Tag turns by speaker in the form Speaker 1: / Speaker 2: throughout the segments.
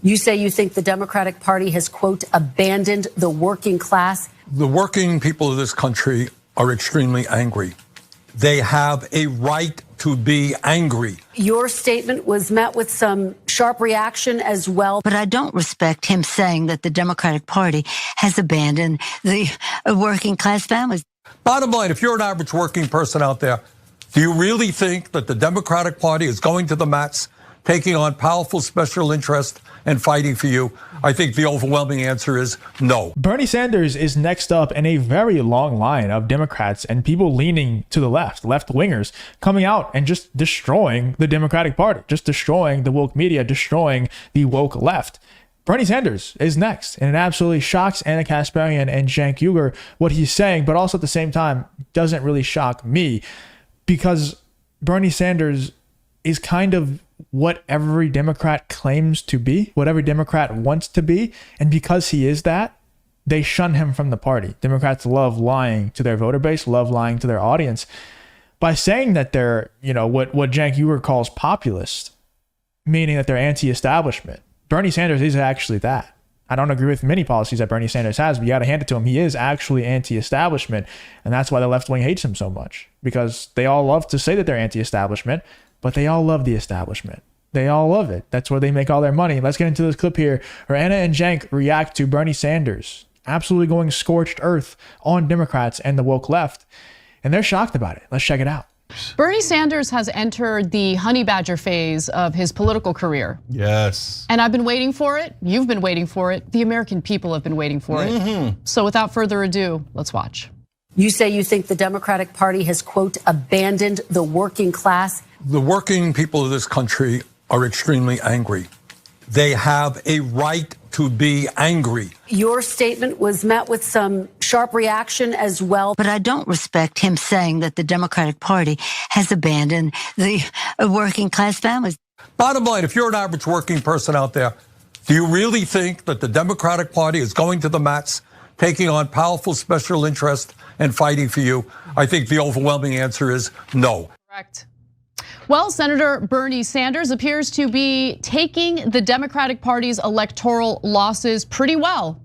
Speaker 1: You say you think the Democratic Party has, quote, abandoned the working class.
Speaker 2: The working people of this country are extremely angry. They have a right to be angry.
Speaker 1: Your statement was met with some sharp reaction as well.
Speaker 3: But I don't respect him saying that the Democratic Party has abandoned the working class families.
Speaker 2: Bottom line, if you're an average working person out there, do you really think that the Democratic Party is going to the mats, taking on powerful special interests and fighting for you? I think the overwhelming answer is no.
Speaker 4: Bernie Sanders is next up in a very long line of Democrats and people leaning to the left-wingers, coming out and just destroying the Democratic Party, just destroying the woke media, destroying the woke left. Bernie Sanders is next, and it absolutely shocks Ana Kasparian and Cenk Uygur what he's saying, but also at the same time doesn't really shock me, because Bernie Sanders is kind of what every Democrat claims to be, what every Democrat wants to be. And because he is that, they shun him from the party. Democrats love lying to their voter base, love lying to their audience by saying that they're, what Cenk Uygur calls populist, meaning that they're anti-establishment. Bernie Sanders is actually that. I don't agree with many policies that Bernie Sanders has, but you got to hand it to him. He is actually anti-establishment. And that's why the left wing hates him so much, because they all love to say that they're anti-establishment, but they all love the establishment. They all love it. That's where they make all their money. Let's get into this clip here where Ana and Cenk react to Bernie Sanders absolutely going scorched earth on Democrats and the woke left. And they're shocked about it. Let's check it out.
Speaker 5: Bernie Sanders has entered the honey badger phase of his political career.
Speaker 6: Yes.
Speaker 5: And I've been waiting for it. You've been waiting for it. The American people have been waiting for it. So without further ado, let's watch.
Speaker 1: You say you think the Democratic Party has, quote, abandoned the working class.
Speaker 2: The working people of this country are extremely angry. They have a right to be angry.
Speaker 1: Your statement was met with some sharp reaction as well.
Speaker 3: But I don't respect him saying that the Democratic Party has abandoned the working class families.
Speaker 2: Bottom line, if you're an average working person out there, do you really think that the Democratic Party is going to the mats, taking on powerful special interests and fighting for you? I think the overwhelming answer is no.
Speaker 5: Correct. Well, Senator Bernie Sanders appears to be taking the Democratic Party's electoral losses pretty well.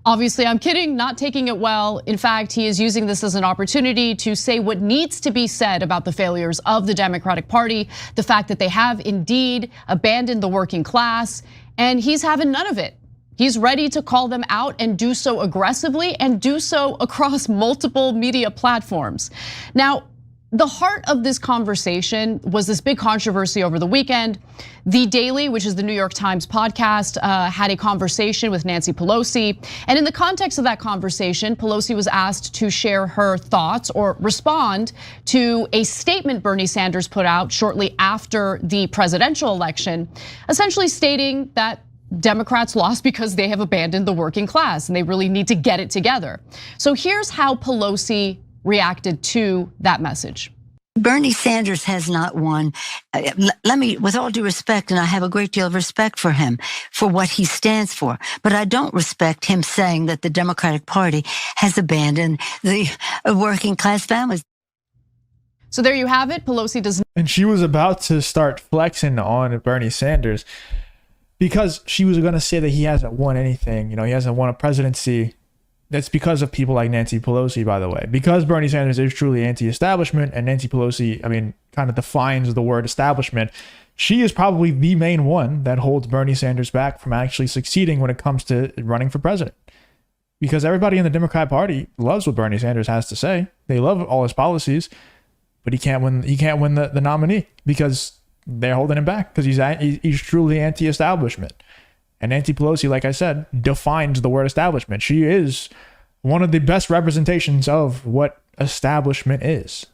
Speaker 5: Obviously, I'm kidding, not taking it well. In fact, he is using this as an opportunity to say what needs to be said about the failures of the Democratic Party, the fact that they have indeed abandoned the working class, and he's having none of it. He's ready to call them out and do so aggressively and do so across multiple media platforms. Now, the heart of this conversation was this big controversy over the weekend. The Daily, which is the New York Times podcast, had a conversation with Nancy Pelosi. And in the context of that conversation, Pelosi was asked to share her thoughts or respond to a statement Bernie Sanders put out shortly after the presidential election, essentially stating that Democrats lost because they have abandoned the working class and they really need to get it together. So here's how Pelosi reacted to that message.
Speaker 3: Bernie Sanders has not won. Let me, with all due respect, and I have a great deal of respect for him, for what he stands for, but I don't respect him saying that the Democratic Party has abandoned the working class families.
Speaker 5: So there you have it. Pelosi does.
Speaker 4: And she was about to start flexing on Bernie Sanders because she was going to say that he hasn't won anything. He hasn't won a presidency. That's because of people like Nancy Pelosi, by the way. Because Bernie Sanders is truly anti-establishment, and Nancy Pelosi, kind of defines the word establishment. She is probably the main one that holds Bernie Sanders back from actually succeeding when it comes to running for president. Because everybody in the Democrat Party loves what Bernie Sanders has to say. They love all his policies, but he can't win the nominee because they're holding him back because he's truly anti-establishment. And Nancy Pelosi, like I said, defines the word establishment. She is one of the best representations of what establishment is.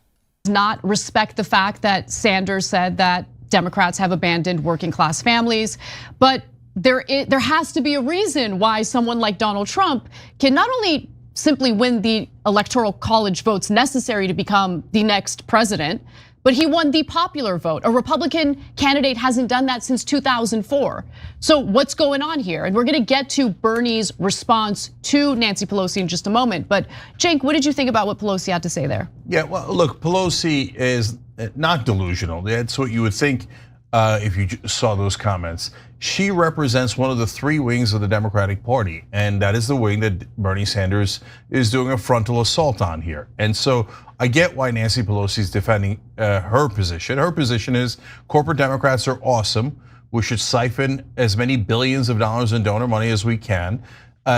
Speaker 5: Not respect the fact that Sanders said that Democrats have abandoned working class families, but there has to be a reason why someone like Donald Trump can not only simply win the electoral college votes necessary to become the next president, but he won the popular vote. A Republican candidate hasn't done that since 2004. So what's going on here? And we're gonna get to Bernie's response to Nancy Pelosi in just a moment. But Cenk, what did you think about what Pelosi had to say there?
Speaker 6: Yeah, well, look, Pelosi is not delusional. That's what you would think if you saw those comments. she represents one of the three wings of the Democratic Party, and that is the wing that Bernie Sanders is doing a frontal assault on here. And so I get why Nancy Pelosi is defending her position. Her position is corporate Democrats are awesome. We should siphon as many billions of dollars in donor money as we can,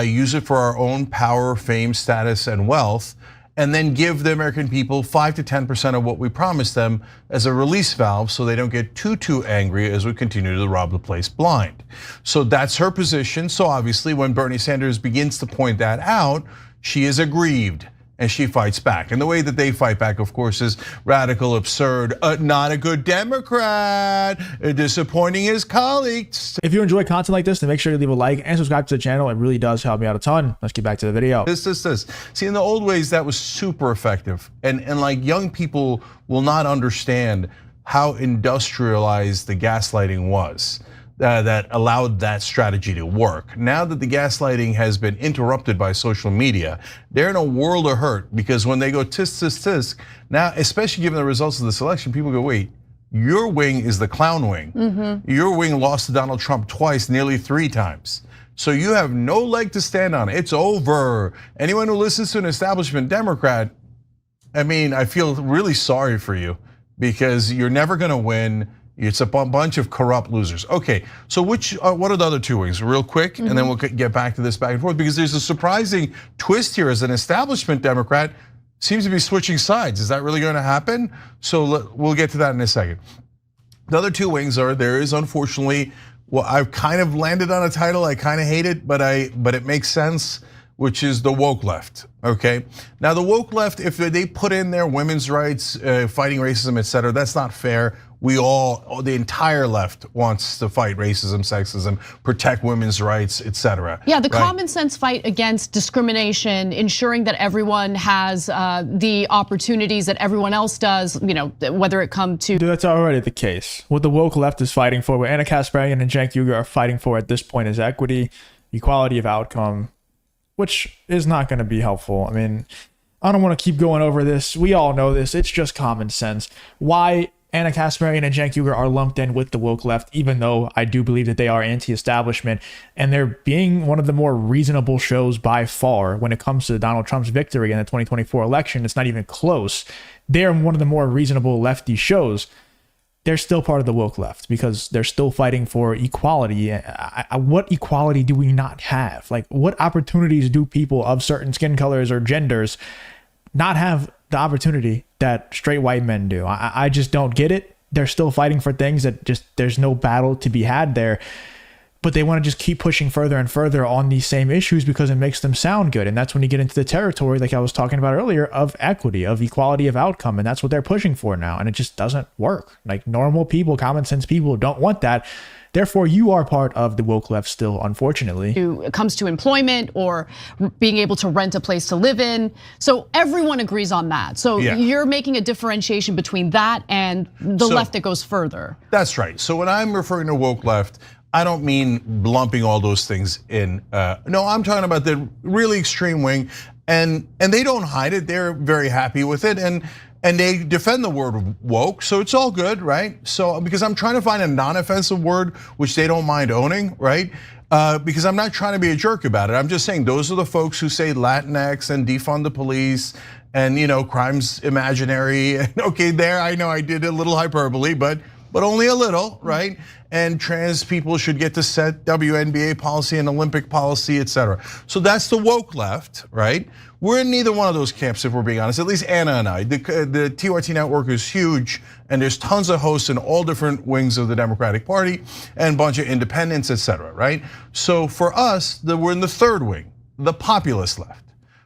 Speaker 6: use it for our own power, fame, status, and wealth, and then give the American people 5 to 10% of what we promised them as a release valve so they don't get too angry as we continue to rob the place blind. So that's her position. So obviously when Bernie Sanders begins to point that out, she is aggrieved and she fights back. And the way that they fight back, of course, is radical, absurd, not a good Democrat, disappointing his colleagues.
Speaker 4: If you enjoy content like this, then make sure to leave a like and subscribe to the channel. It really does help me out a ton. Let's get back to the video.
Speaker 6: This. See, in the old ways, that was super effective. And like young people will not understand how industrialized the gaslighting was. That allowed that strategy to work. Now that the gaslighting has been interrupted by social media, they're in a world of hurt because when they go tisk, tisk, tisk, now, especially given the results of this election, people go, wait, your wing is the clown wing. Your wing lost to Donald Trump twice, nearly 3 times. So you have no leg to stand on. It's over. Anyone who listens to an establishment Democrat, I mean, I feel really sorry for you because you're never gonna win. It's a bunch of corrupt losers. Okay, so what are the other 2 wings? Real quick, and then we'll get back to this back and forth because there's a surprising twist here as an establishment Democrat seems to be switching sides. Is that really going to happen? So we'll get to that in a second. The other 2 wings are, there is unfortunately, well, I've kind of landed on a title, I kind of hate it, but it makes sense, which is the woke left, okay? Now the woke left, if they put in their women's rights, fighting racism, etc., that's not fair. The entire left wants to fight racism, sexism, protect women's rights, etc.
Speaker 5: Yeah, the common sense fight against discrimination, ensuring that everyone has the opportunities that everyone else does, whether it come to.
Speaker 4: That's already the case. What the woke left is fighting for, what Ana Kasparian and Cenk Uygur are fighting for at this point is equity, equality of outcome, which is not gonna be helpful. I mean, I don't wanna keep going over this. We all know this, it's just common sense. Why Ana Kasparian and Cenk Uygur are lumped in with the woke left, even though I do believe that they are anti-establishment, and they're being one of the more reasonable shows by far when it comes to Donald Trump's victory in the 2024 election. It's not even close. They're one of the more reasonable lefty shows. They're still part of the woke left because they're still fighting for equality. What equality do we not have? Like, what opportunities do people of certain skin colors or genders not have the opportunity that straight white men do? I just don't get it. They're still fighting for things that just, there's no battle to be had there. But they want to just keep pushing further and further on these same issues because it makes them sound good. And that's when you get into the territory, like I was talking about earlier, of equity, of equality of outcome. And that's what they're pushing for now. And it just doesn't work. Like, normal people, common sense people don't want that. Therefore, you are part of the woke left still, unfortunately.
Speaker 5: It comes to employment or being able to rent a place to live in. So everyone agrees on that. So you're making a differentiation between that and the left that goes further.
Speaker 6: That's right. So when I'm referring to woke left, I don't mean lumping all those things in. No, I'm talking about the really extreme wing, and they don't hide it. They're very happy with it, and they defend the word woke, so it's all good, right? So because I'm trying to find a non-offensive word which they don't mind owning, right? Because I'm not trying to be a jerk about it. I'm just saying those are the folks who say Latinx and defund the police and crime's imaginary. Okay, there I know I did a little hyperbole, but only a little, right? And trans people should get to set WNBA policy and Olympic policy, etc. So that's the woke left, right? We're in neither one of those camps, if we're being honest, at least Anna and I. The TRT network is huge, and there's tons of hosts in all different wings of the Democratic Party and a bunch of independents, etc. right? So for us, we're in the third wing, the populist left.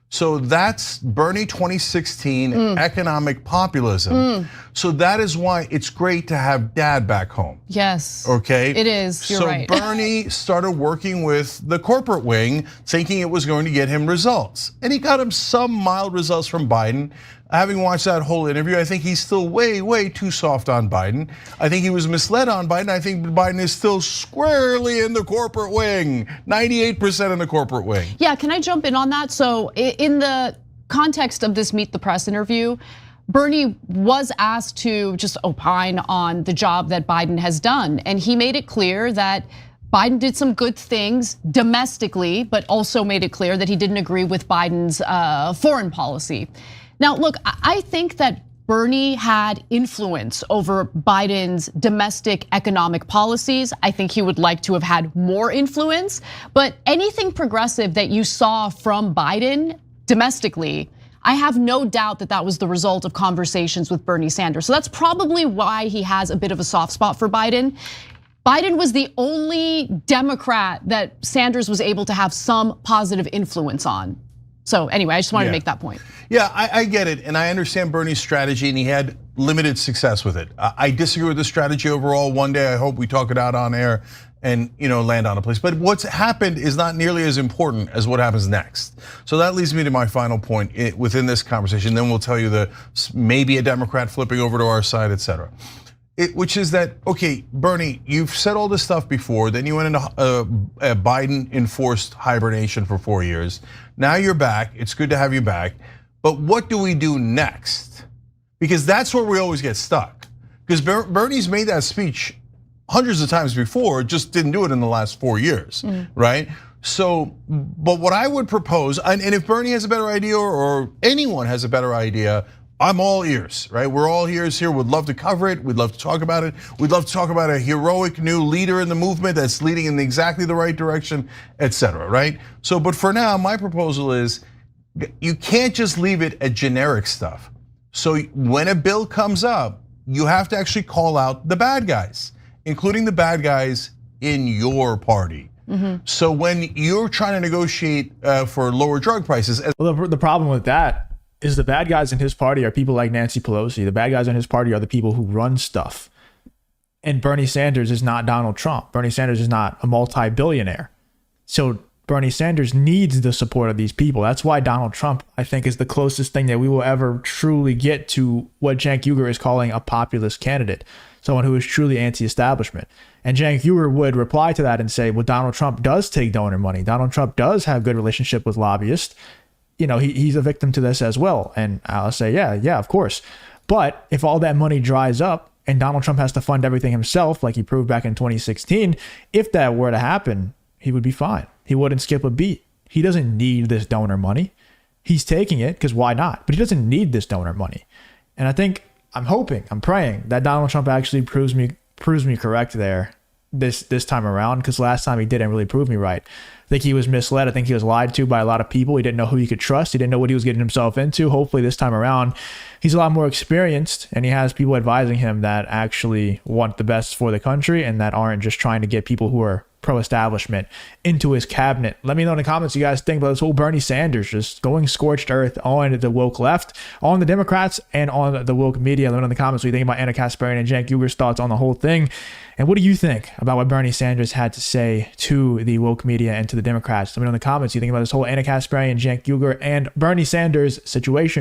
Speaker 6: So that's Bernie 2016 economic populism. So that is why it's great to have dad back home.
Speaker 5: Yes.
Speaker 6: Okay.
Speaker 5: It is. You're right.
Speaker 6: So Bernie started working with the corporate wing, thinking it was going to get him results. And he got him some mild results from Biden. Having watched that whole interview, I think he's still way too soft on Biden. I think he was misled on Biden. I think Biden is still squarely in the corporate wing, 98% in the corporate wing.
Speaker 5: Yeah, can I jump in on that? So in the context of this Meet the Press interview, Bernie was asked to just opine on the job that Biden has done. And he made it clear that Biden did some good things domestically, but also made it clear that he didn't agree with Biden's foreign policy. Now, look, I think that Bernie had influence over Biden's domestic economic policies. I think he would like to have had more influence, but anything progressive that you saw from Biden domestically, I have no doubt that that was the result of conversations with Bernie Sanders. So that's probably why he has a bit of a soft spot for Biden. Biden was the only Democrat that Sanders was able to have some positive influence on. So anyway, I just wanted to make that point.
Speaker 6: Yeah, I get it, and I understand Bernie's strategy, and he had limited success with it. I disagree with the strategy overall. One day, I hope we talk it out on air and land on a place. But what's happened is not nearly as important as what happens next. So that leads me to my final point within this conversation. Then we'll tell you the maybe a Democrat flipping over to our side, et cetera. Which is that, okay, Bernie, you've said all this stuff before, then you went into a Biden-enforced hibernation for 4 years. Now you're back, it's good to have you back, but what do we do next? Because that's where we always get stuck. Because Bernie's made that speech hundreds of times before, just didn't do it in the last 4 years, right? So, but what I would propose, and if Bernie has a better idea or anyone has a better idea, I'm all ears, right? We're all ears here. We'd love to cover it. We'd love to talk about it. We'd love to talk about a heroic new leader in the movement that's leading in exactly the right direction, et cetera, right? So, but for now, my proposal is you can't just leave it at generic stuff. So when a bill comes up, you have to actually call out the bad guys, including the bad guys in your party. So when you're trying to negotiate for lower drug prices.
Speaker 4: Well, the problem with that is the bad guys in his party are people like Nancy Pelosi. The bad guys in his party are the people who run stuff. And Bernie Sanders is not Donald Trump. Bernie Sanders is not a multi-billionaire. So Bernie Sanders needs the support of these people. That's why Donald Trump, I think, is the closest thing that we will ever truly get to what Cenk Uygur is calling a populist candidate, someone who is truly anti-establishment. And Cenk Uygur would reply to that and say, well, Donald Trump does take donor money. Donald Trump does have good relationship with lobbyists. He's a victim to this as well. And I'll say, yeah, of course. But if all that money dries up and Donald Trump has to fund everything himself, like he proved back in 2016, if that were to happen, he would be fine. He wouldn't skip a beat. He doesn't need this donor money. He's taking it because why not? But he doesn't need this donor money. And I think, I'm hoping, I'm praying that Donald Trump actually proves me correct there this time around, because last time he didn't really prove me right. I think he was misled. I think he was lied to by a lot of people. He didn't know who he could trust. He didn't know what he was getting himself into. Hopefully this time around, he's a lot more experienced and he has people advising him that actually want the best for the country and that aren't just trying to get people who are pro-establishment into his cabinet. Let me know in the comments what you guys think about this whole Bernie Sanders just going scorched earth on the woke left, on the Democrats, and on the woke media. Let me know in the comments what you think about Ana Kasparian and Cenk Uygur's thoughts on the whole thing. And what do you think about what Bernie Sanders had to say to the woke media and to the Democrats? Let me know in the comments what you think about this whole Ana Kasparian, Cenk Uygur, and Bernie Sanders situation.